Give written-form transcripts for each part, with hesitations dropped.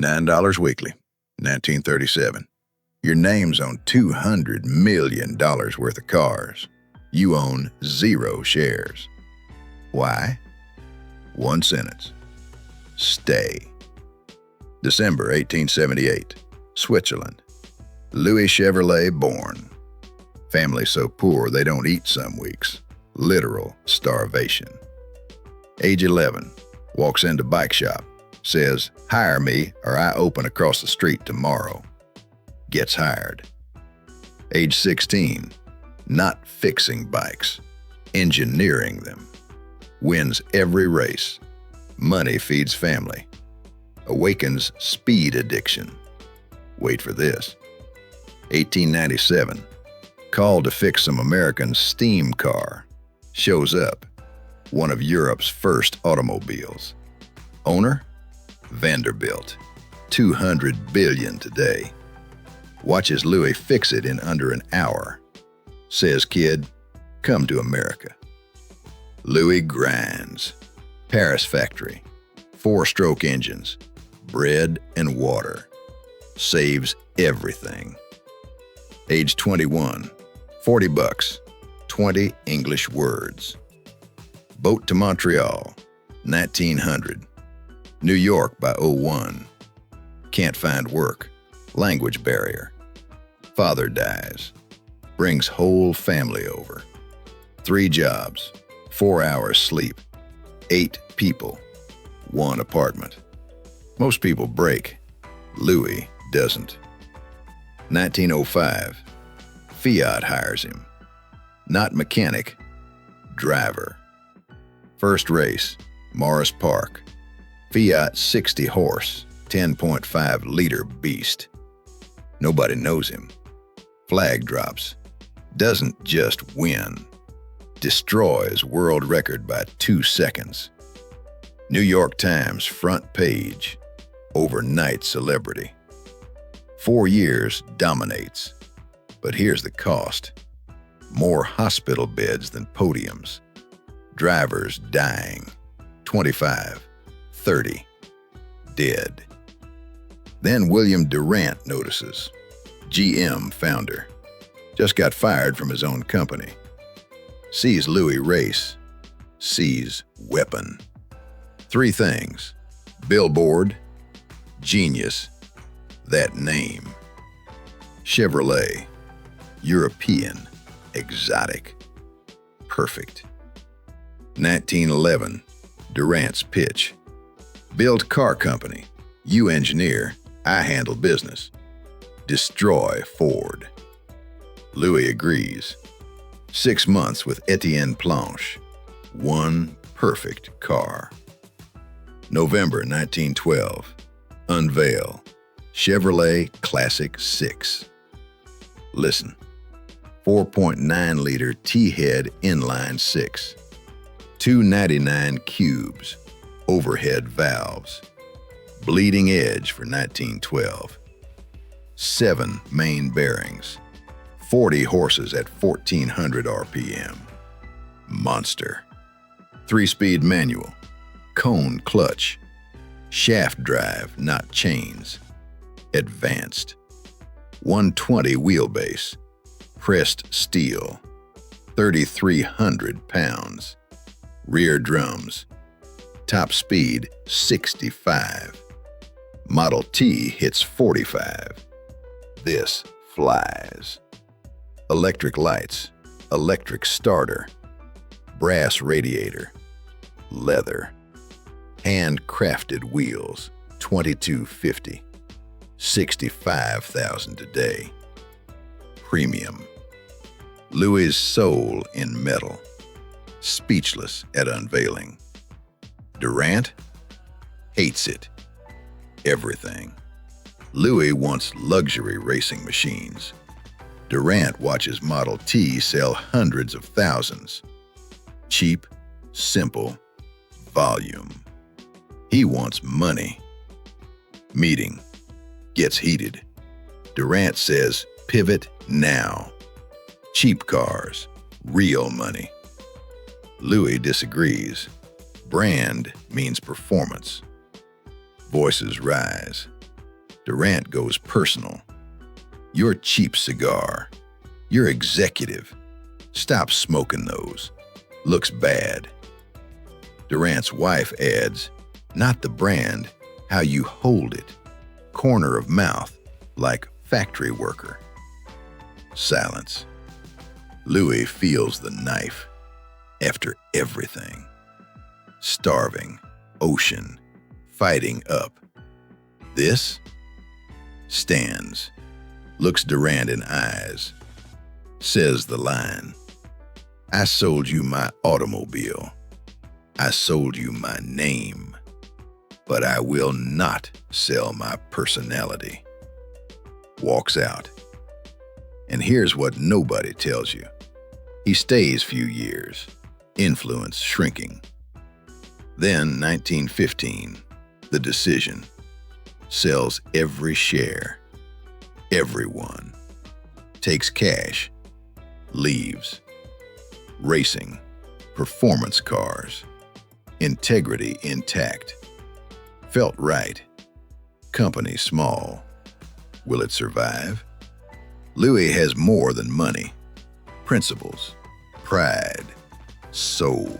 $9 weekly, 1937. Your name's on $200 million worth of cars. You own 0 shares. Why? One sentence. Stay. December 1878, Switzerland. Louis Chevrolet born. Family so poor they don't eat some weeks. Literal starvation. Age 11, walks into bike shop. Says, hire me or I open across the street tomorrow. Gets hired. Age 16, not fixing bikes, engineering them. Wins every race. Money feeds family. Awakens speed addiction. Wait for this. 1897, called to fix some American steam car. Shows up. One of Europe's first automobiles. Owner? Vanderbilt. 200 billion today. Watches Louis fix it in under an hour. Says, kid, come to America. Louis grinds. Paris factory. 4-stroke engines. Bread and water. Saves everything. Age 21. 40 bucks. 20 English words. Boat to Montreal. 1900. New York by 01. Can't find work. Language barrier. Father dies. Brings whole family over. 3 jobs. 4 hours sleep. 8 people. 1 apartment. Most people break. Louis doesn't. 1905. Fiat hires him. Not mechanic. Driver. First race. Morris Park. Fiat 60 horse, 10.5 liter beast. Nobody knows him. Flag drops. Doesn't just win. Destroys world record by 2 seconds. New York Times front page. Overnight celebrity. 4 years dominates. But here's the cost. More hospital beds than podiums. Drivers dying. 25. 30. Dead. Then William Durant notices. GM founder. Just got fired from his own company. Sees Louis race. Sees weapon. 3 things. Billboard. Genius. That name. Chevrolet. European. Exotic. Perfect. 1911. Durant's pitch. Build car company. You engineer. I handle business. Destroy Ford. Louis agrees. 6 months with Etienne Planche. 1 perfect car. November 1912. Unveil. Chevrolet Classic 6. Listen. 4.9 liter T-head inline 6. 299 cubes. Overhead valves. Bleeding edge for 1912. 7 main bearings. 40 horses at 1400 RPM. Monster. 3-speed manual. Cone clutch. Shaft drive, not chains. Advanced. 120 wheelbase. Pressed steel. 3,300 pounds. Rear drums. Top speed 65. Model T hits 45. This flies. Electric lights, electric starter, brass radiator, leather, handcrafted wheels, $2,250, $65,000 today. Premium. Louis' soul in metal. Speechless at unveiling. Durant hates it. Everything. Louis wants luxury racing machines. Durant watches Model T sell hundreds of thousands. Cheap, simple, volume. He wants money. Meeting. Gets heated. Durant says, pivot now. Cheap cars, real money. Louis disagrees. Brand means performance. Voices rise. Durant goes personal. Your cheap cigar. Your executive. Stop smoking those. Looks bad. Durant's wife adds, not the brand, how you hold it. Corner of mouth, like factory worker. Silence. Louis feels the knife. After everything. Starving, ocean, fighting up. This? Stands, looks Durant in eyes, says the line. I sold you my automobile. I sold you my name. But I will not sell my personality. Walks out. And here's what nobody tells you. He stays few years, influence shrinking. Then 1915, the decision. Sells every share. Everyone. Takes cash. Leaves. Racing. Performance cars. Integrity intact. Felt right. Company small. Will it survive? Louis has more than money. Principles. Pride. Soul.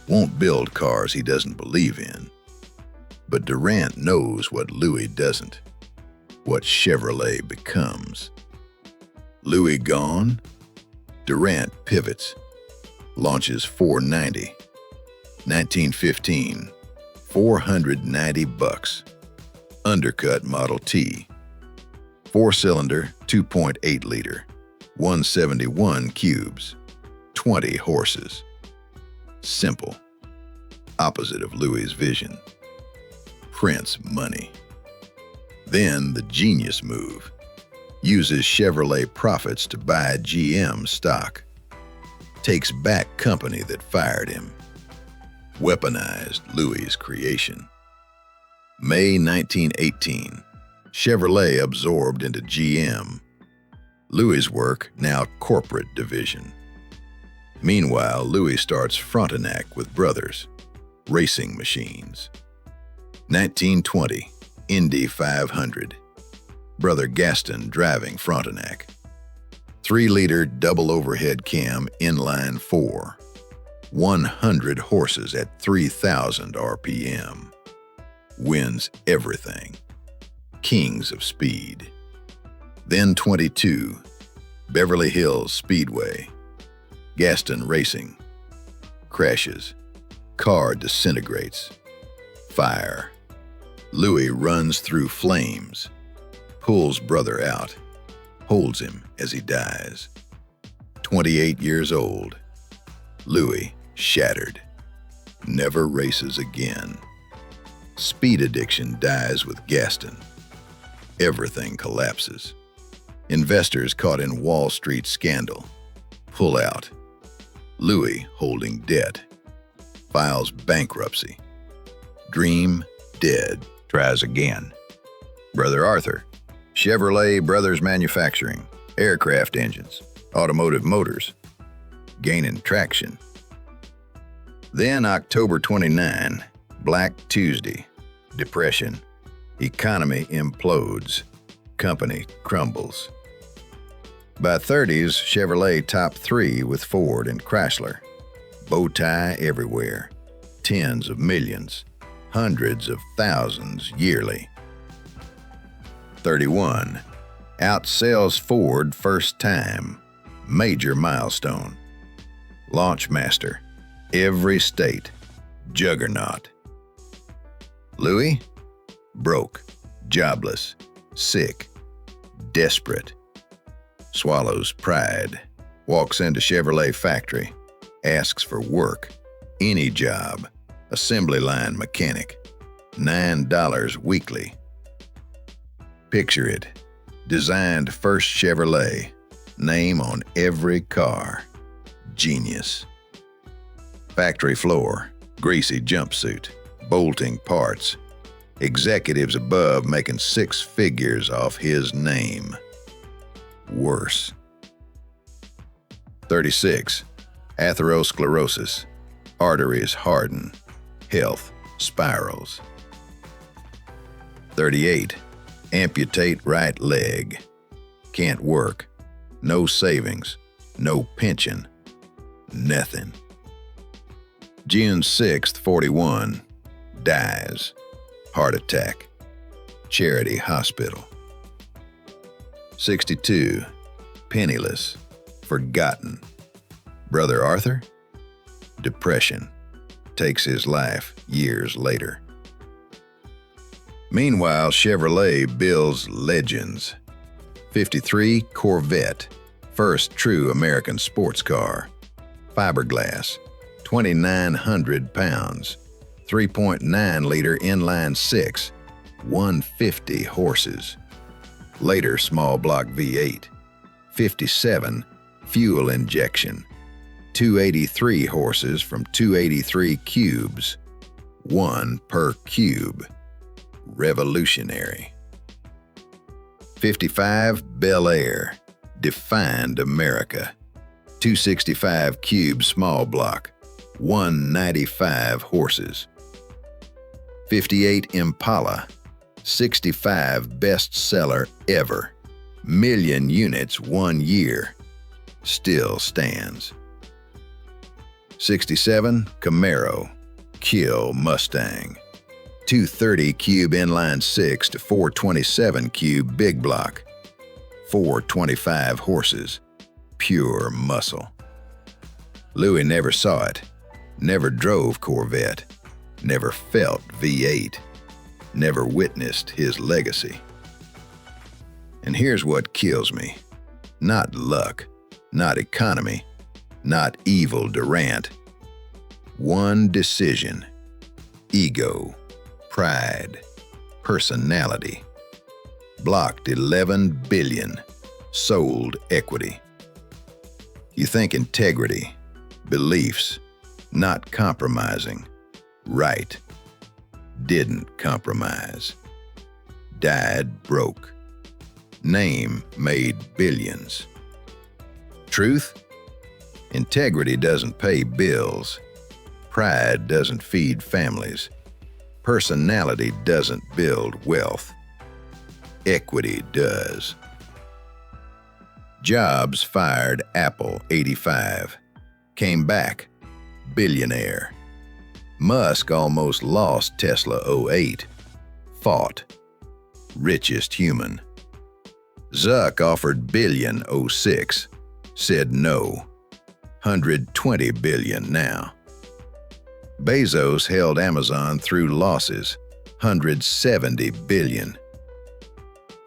Won't build cars he doesn't believe in. But Durant knows what Louis doesn't. What Chevrolet becomes. Louis gone? Durant pivots. Launches 490. 1915. $490. Undercut Model T. 4-cylinder, 2.8 liter. 171 cubes. 20 horses. Simple. Opposite of Louis' vision. Prince money. Then the genius move. Uses Chevrolet profits to buy GM stock. Takes back company that fired him. Weaponized Louis' creation. May 1918. Chevrolet absorbed into GM. Louis' work now corporate division. Meanwhile, Louis starts Frontenac with brothers. Racing machines. 1920. Indy 500. Brother Gaston driving Frontenac. 3-liter double overhead cam inline 4. 100 horses at 3,000 RPM. Wins everything. Kings of speed. Then 22. Beverly Hills Speedway. Gaston Racing. Crashes. Car disintegrates. Fire. Louis runs through flames. Pulls brother out. Holds him as he dies. 28 years old. Louis shattered. Never races again. Speed addiction dies with Gaston. Everything collapses. Investors caught in Wall Street scandal. Pull out. Louis holding debt. Files bankruptcy. Dream dead. Tries again. Brother Arthur. Chevrolet Brothers Manufacturing. Aircraft engines. Automotive motors. Gaining traction. Then October 29. Black Tuesday. Depression. Economy implodes. Company crumbles. By 30s, Chevrolet top 3 with Ford and Chrysler. Bow tie everywhere. Tens of millions. Hundreds of thousands yearly. 31. Outsells Ford first time. Major milestone. Launch master. Every state. Juggernaut. Louis? Broke. Jobless. Sick. Desperate. Swallows pride. Walks into Chevrolet factory. Asks for work. Any job. Assembly line mechanic. $9 weekly. Picture it. Designed first Chevrolet. Name on every car. Genius. Factory floor. Greasy jumpsuit. Bolting parts. Executives above making 6 figures off his name. Worse. 36. Atherosclerosis. Arteries harden. Health spirals. 38. Amputate right leg. Can't work. No savings. No pension. Nothing. June 6th, 41. Dies. Heart attack. Charity Hospital. 62. Penniless. Forgotten. Brother Arthur? Depression. Takes his life years later. Meanwhile, Chevrolet builds legends. 53 Corvette, first true American sports car. Fiberglass, 2,900 pounds, 3.9-liter inline six, 150 horses. Later small block V8, 57 fuel injection, 283 horses from 283 cubes, 1 per cube. Revolutionary. 55 Bel Air, defined America. 265 cube small block, 195 horses. 58 Impala, 65 bestseller ever, million units 1 year, still stands. 67 Camaro, kill Mustang. 230 cube inline six to 427 cube big block, 425 horses, pure muscle. Louis never saw it, never drove Corvette, never felt V8, never witnessed his legacy. And here's what kills me. Not luck, not economy, not evil Durant. One decision. Ego, pride, personality. Blocked 11 billion, sold equity. You think integrity, beliefs, not compromising, right. Didn't compromise. Died broke. Name made billions. Truth? Integrity doesn't pay bills. Pride doesn't feed families. Personality doesn't build wealth. Equity does. Jobs fired Apple 85. Came back. Billionaire. Musk almost lost Tesla 08. Fought. Richest human. Zuck offered billion 06. Said no. 120 billion now. Bezos held Amazon through losses. 170 billion.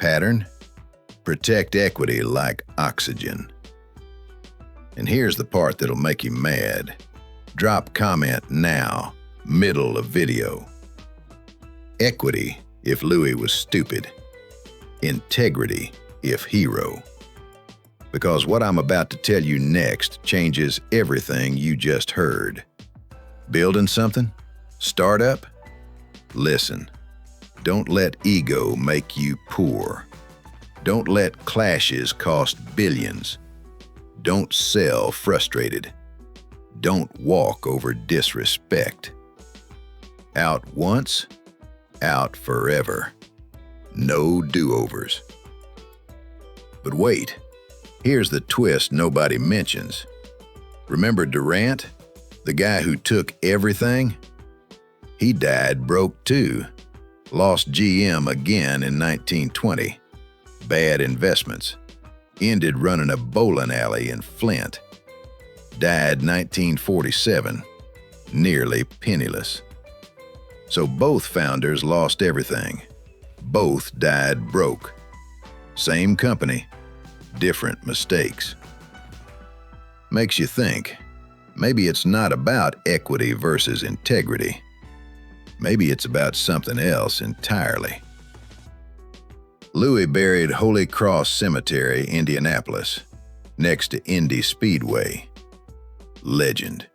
Pattern? Protect equity like oxygen. And here's the part that'll make you mad. Drop comment now, middle of video. Equity if Louis was stupid. Integrity if hero. Because what I'm about to tell you next changes everything you just heard. Building something? Startup? Listen, don't let ego make you poor. Don't let clashes cost billions. Don't sell frustrated. Don't walk over disrespect. Out once, out forever. No do-overs. But wait, here's the twist nobody mentions. Remember Durant, the guy who took everything? He died broke too. Lost GM again in 1920. Bad investments. Ended running a bowling alley in Flint. Died 1947, nearly penniless. So both founders lost everything. Both died broke. Same company, different mistakes. Makes you think, maybe it's not about equity versus integrity. Maybe it's about something else entirely. Louis buried Holy Cross Cemetery, Indianapolis, next to Indy Speedway. Legend.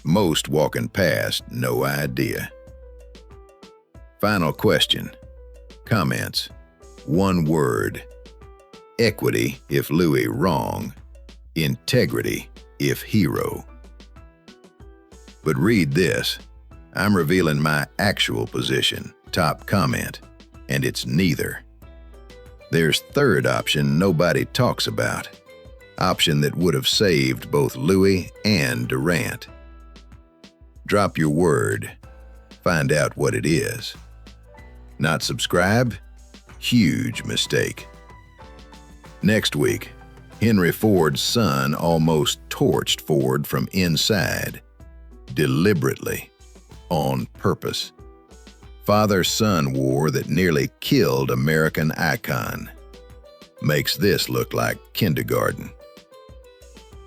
Most walking past, no idea. Final question. Comments. One word. Equity if Louis wrong. Integrity if hero. But read this. I'm revealing my actual position, top comment, and it's neither. There's third option nobody talks about. Option that would have saved both Louis and Durant. Drop your word. Find out what it is. Not subscribe? Huge mistake. Next week, Henry Ford's son almost torched Ford from inside. Deliberately. On purpose. Father-son war that nearly killed American icon. Makes this look like kindergarten.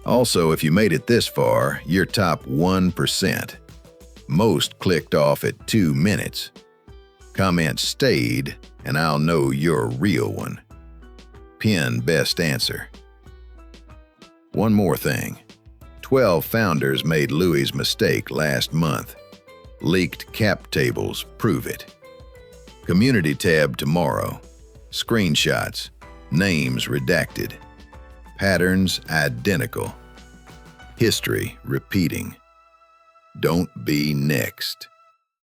Also, if you made it this far, you're top 1%. Most clicked off at 2 minutes. Comment stayed, and I'll know you're a real one. Pin best answer. One more thing. 12 founders made Louis' mistake last month. Leaked cap tables prove it. Community tab tomorrow. Screenshots. Names redacted. Patterns identical. History repeating. Don't be next.